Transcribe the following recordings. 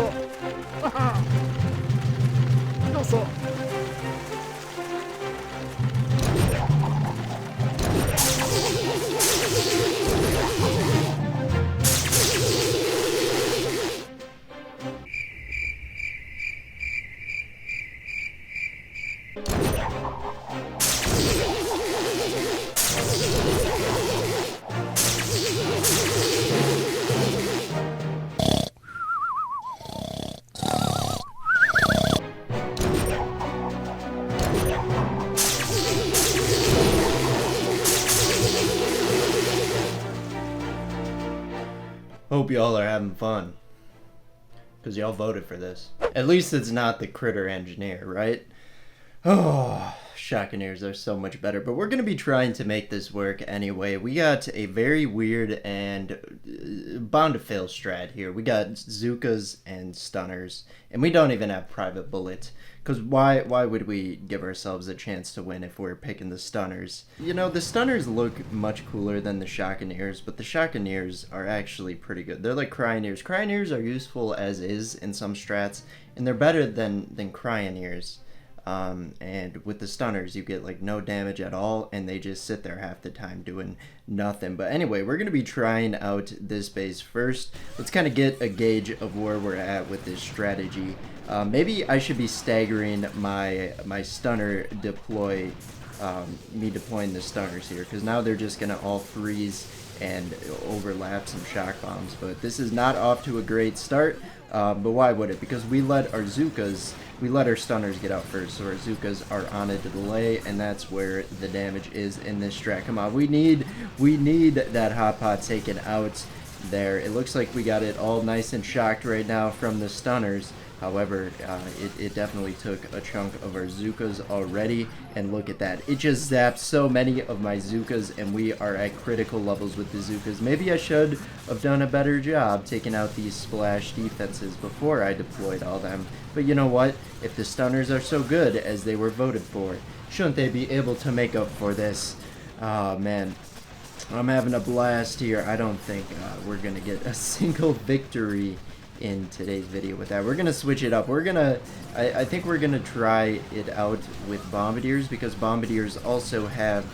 そよそHope y'all are having fun. Because y'all voted for this. At least it's not the critter engineer, right? Oh, Shockeneers are so much better. But we're going to be trying to make this work anyway. We got a very weird and bound to fail strat here. We got Zookas and Stunners. And we don't even have Private Bullet. Because why would we give ourselves a chance to win if we're picking the Stunners? You know, the Stunners look much cooler than the Shockeneers, but the Shockeneers are actually pretty good. They're like Cryoneers. Cryoneers are useful as is in some strats, and they're better than Cryoneers. And with the Stunners, you get like no damage at all, and they just sit there half the time doing nothing. But anyway, we're going to be trying out this base first. Let's kind of get a gauge of where we're at with this strategy. Maybe I should be staggering my stunner deploy, me deploying the stunners here, because now they're just going to all freeze and overlap some shock bombs. But this is not off to a great start, but why would it? Because we let our Zookas, we let our stunners get out first, so our Zookas are on a delay, and that's where the damage is in this strat. Come on, we need that hot pot taken out there. It looks like we got it all nice and shocked right now from the stunners. However, it definitely took a chunk of our Zookas already, and look at that. It just zapped so many of my Zookas, and we are at critical levels with the Zookas. Maybe I should have done a better job taking out these splash defenses before I deployed all them. But you know what? If the stunners are so good as they were voted for, shouldn't they be able to make up for this? Oh, man. I'm having a blast here. I don't think we're going to get a single victory in today's video with that. We're gonna switch it up. We're gonna I think we're gonna try it out with Bombardiers, because Bombardiers also have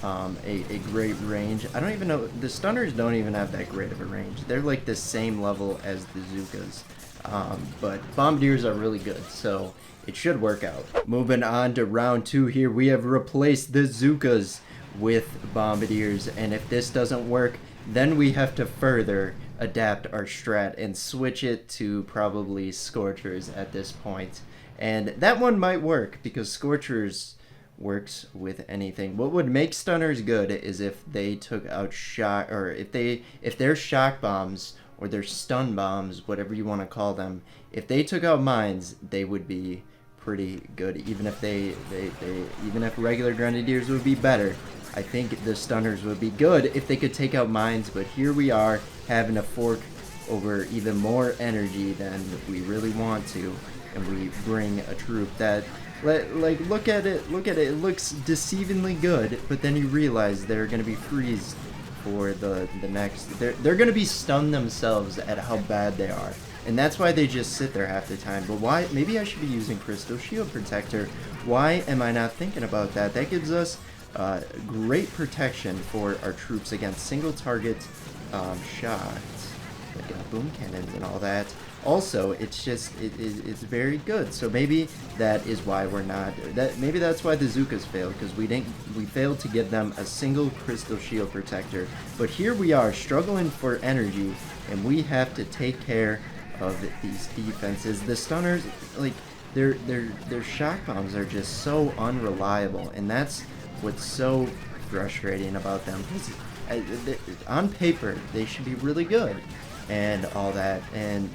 a great range. I don't even know, the stunners don't even have that great of a range. They're like the same level as the Zookas, but Bombardiers are really good, so it should work out. Moving on to round 2 here, we have replaced the Zookas with Bombardiers, and if this doesn't work, then we have to further adapt our strat and switch it to probably Scorchers at this point. And that one might work, because Scorchers works with anything. What would make stunners good is if they took out shock, or if their shock bombs or their stun bombs, whatever you want to call them, if they took out mines, they would be pretty good. Even if even if regular Grenadiers would be better, I think the stunners would be good if they could take out mines. But here we are having to fork over even more energy than we really want to, and we bring a troop that, like, look at it, it looks deceivingly good, but then you realize they're going to be freezed for the next, they're going to be stunned themselves at how bad they are, and that's why they just sit there half the time. But why? Maybe I should be using Crystal Shield Protector. Why am I not thinking about that? That gives us great protection for our troops against single target shots, like boom cannons and all that. Also, it's just it's very good. So maybe that is why we're not, maybe that's why the Zookas failed, because we failed to give them a single Crystal Shield Protector. But here we are struggling for energy, and we have to take care of these defenses. The stunners, like, their shock bombs are just so unreliable, and that's what's so frustrating about them. On paper, they should be really good and all that, and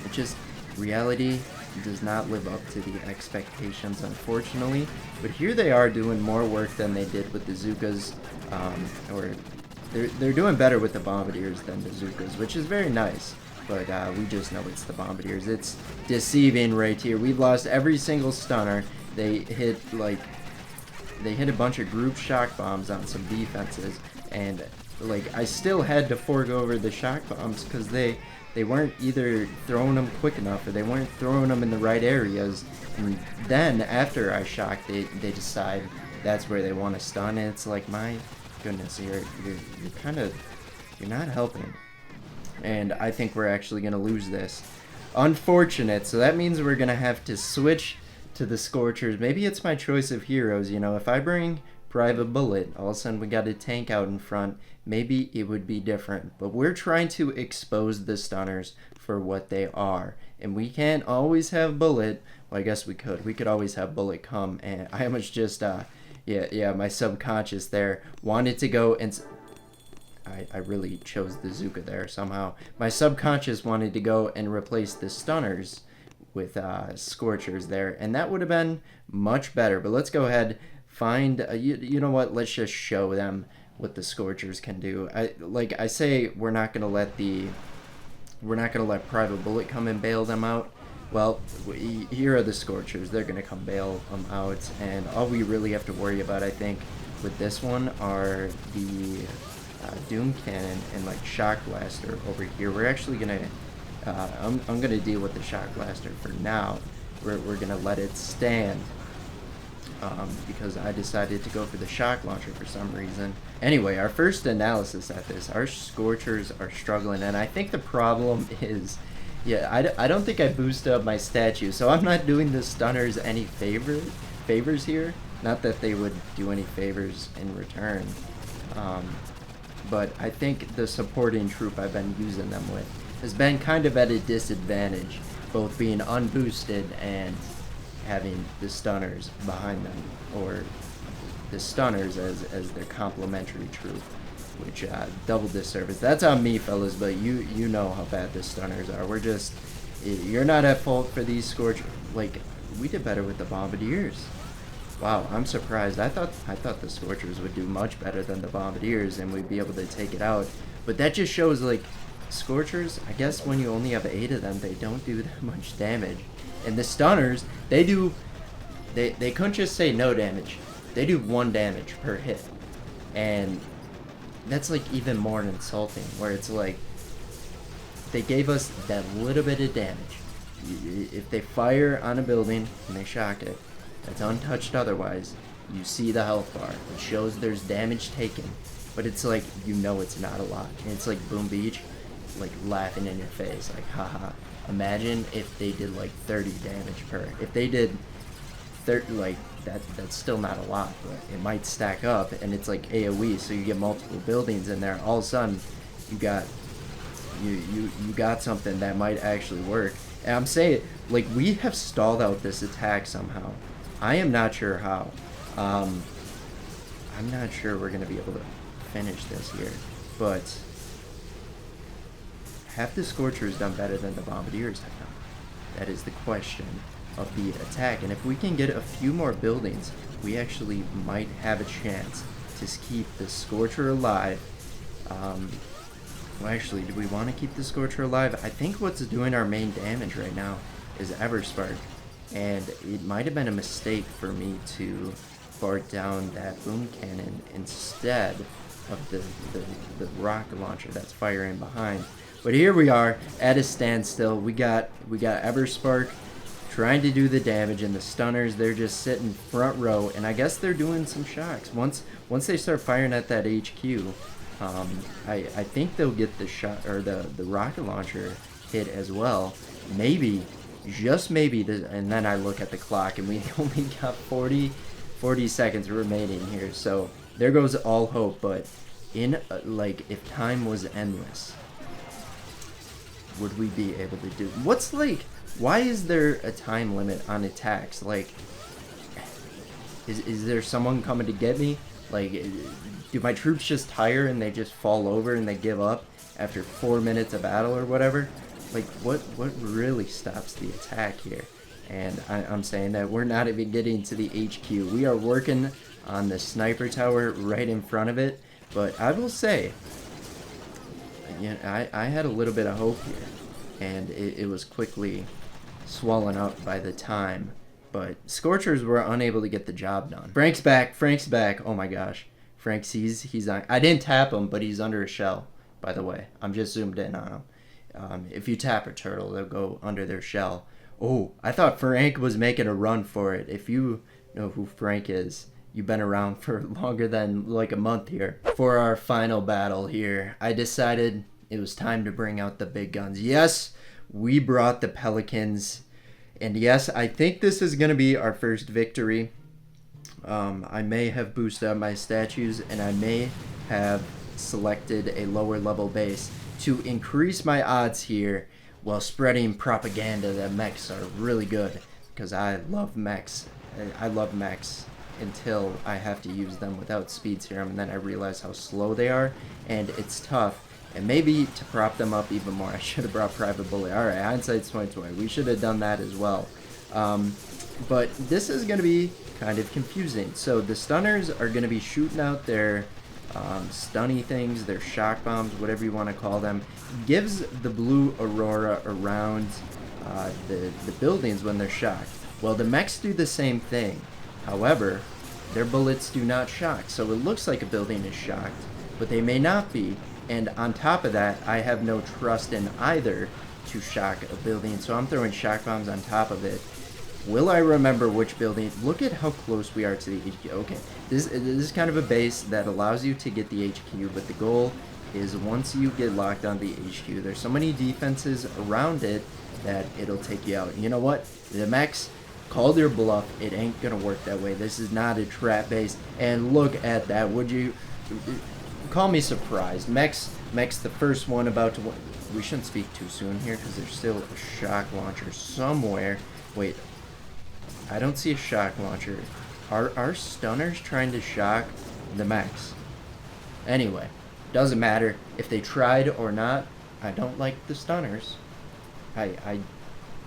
it just, reality does not live up to the expectations, unfortunately. But here they are doing more work than they did with the Zookas, or they're doing better with the Bombardiers than the Zookas, which is very nice. But we just know it's the Bombardiers. It's deceiving right here. We've lost every single stunner. They hit a bunch of group shock bombs on some defenses, and like, I still had to forego over the shock bombs because they weren't either throwing them quick enough or they weren't throwing them in the right areas. And then after I shock, they decide that's where they want to stun. And it's like, my goodness, you're not helping. And I think we're actually gonna lose this. Unfortunate. So that means we're gonna have to switch to the Scorchers. Maybe it's my choice of heroes. You know, if I bring Private Bullet, all of a sudden we got a tank out in front, maybe it would be different. But we're trying to expose the stunners for what they are. And we can't always have Bullet. Well, I guess we could. We could always have Bullet come. And I almost just, yeah, my subconscious there wanted to go and... I really chose the Zuka there somehow. My subconscious wanted to go and replace the stunners with Scorchers there. And that would have been much better. But let's go ahead... find you know what, let's just show them what the Scorchers can do. I say we're not gonna let Private Bullet come and bail them out. Well, here are the Scorchers. They're gonna come bail them out, and all we really have to worry about, I think, with this one are the Doom Cannon and like Shock Blaster over here. We're actually gonna I'm gonna deal with the Shock Blaster for now. We're gonna let it stand. Because I decided to go for the shock launcher for some reason. Anyway, our first analysis at this, our Scorchers are struggling, and I think the problem is, yeah, I don't think I boosted up my statue, so I'm not doing the stunners any favors here. Not that they would do any favors in return, but I think the supporting troop I've been using them with has been kind of at a disadvantage, both being unboosted and having the stunners behind them, or the stunners as their complementary troop, which double disservice. That's on me, fellas, but you know how bad the stunners are. We're just, you're not at fault for these Scorchers. Like, we did better with the Bombardiers. Wow, I'm surprised. I thought the Scorchers would do much better than the Bombardiers and we'd be able to take it out. But that just shows, like, Scorchers, I guess when you only have 8 of them, they don't do that much damage. And the stunners, they couldn't just say no damage. They do 1 damage per hit. And that's like even more insulting, where it's like, they gave us that little bit of damage. If they fire on a building and they shock it, that's untouched otherwise, you see the health bar. It shows there's damage taken. But it's like, you know it's not a lot. And it's like Boom Beach, like laughing in your face, like, haha. Imagine if they did like 30 damage per. If they did 30, like that's still not a lot, but it might stack up, and it's like AOE, so you get multiple buildings in there. All of a sudden, you got something that might actually work. And I'm saying, like, we have stalled out this attack somehow. I am not sure how. I'm not sure we're gonna be able to finish this here, but. Have the Scorchers done better than the Bombardiers have done? That is the question of the attack. And if we can get a few more buildings, we actually might have a chance to keep the Scorcher alive. Well, actually, do we want to keep the Scorcher alive? I think what's doing our main damage right now is Everspark. And it might have been a mistake for me to fart down that Boom Cannon instead of the rocket launcher that's firing behind. But here we are at a standstill. We got Everspark trying to do the damage, and the stunners, they're just sitting front row, and I guess they're doing some shocks. Once they start firing at that HQ, I think they'll get the shot or the rocket launcher hit as well. Maybe, just maybe, and then I look at the clock and we only got 40 seconds remaining here. So there goes all hope. But in like, if time was endless, would we be able to do? What's like? Why is there a time limit on attacks? Like, is there someone coming to get me? Like, do my troops just tire and they just fall over and they give up after 4 minutes of battle or whatever? Like, what really stops the attack here? And I'm saying that we're not even getting to the HQ. We are working on the sniper tower right in front of it. But I will say, you know, I had a little bit of hope here, and it was quickly swollen up by the time. But Scorchers were unable to get the job done. Frank's back. Oh my gosh. Frank sees he's on. I didn't tap him, but he's under a shell, by the way. I'm just zoomed in on him. If you tap a turtle, they'll go under their shell. Oh, I thought Frank was making a run for it. If you know who Frank is, you've been around for longer than like a month here. For our final battle here, I decided it was time to bring out the big guns. Yes, we brought the Pelicans. And yes, I think this is going to be our first victory. I may have boosted up my statues, and I may have selected a lower level base to increase my odds here while spreading propaganda that mechs are really good, because I love mechs. I love mechs until I have to use them without speed serum, and then I realize how slow they are, and it's tough. And maybe to prop them up even more, I should have brought Private Bullet. Alright, hindsight's 2020. We should have done that as well. But this is going to be kind of confusing. So the stunners are going to be shooting out their stunny things, their shock bombs, whatever you want to call them. Gives the blue aurora around the buildings when they're shocked. Well, the mechs do the same thing. However, their bullets do not shock. So it looks like a building is shocked, but they may not be. And on top of that, I have no trust in either to shock a building, so I'm throwing shock bombs on top of it. Will I remember which building? Look at how close we are to the HQ. Okay, this is kind of a base that allows you to get the HQ, but the goal is once you get locked on the HQ, there's so many defenses around it that it'll take you out. You know what? The mechs called your bluff. It ain't gonna work that way. This is not a trap base. And look at that. Would you... Call me surprised. Mech's the first one about to... We shouldn't speak too soon here because there's still a shock launcher somewhere. Wait. I don't see a shock launcher. Are stunners trying to shock the mechs? Anyway, doesn't matter if they tried or not. I don't like the stunners. I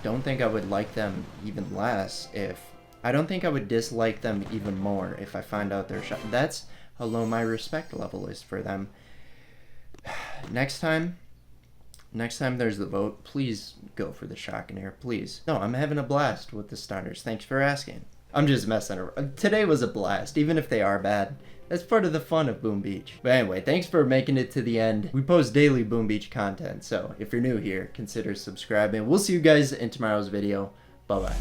don't think I would like them even less if... I don't think I would dislike them even more if I find out they're shot. That's how low my respect level is for them. Next time there's the vote, please go for the Shockeneer, please. No, I'm having a blast with the stunners. Thanks for asking. I'm just messing around. Today was a blast, even if they are bad. That's part of the fun of Boom Beach. But anyway, thanks for making it to the end. We post daily Boom Beach content, so if you're new here, consider subscribing. We'll see you guys in tomorrow's video. Bye-bye.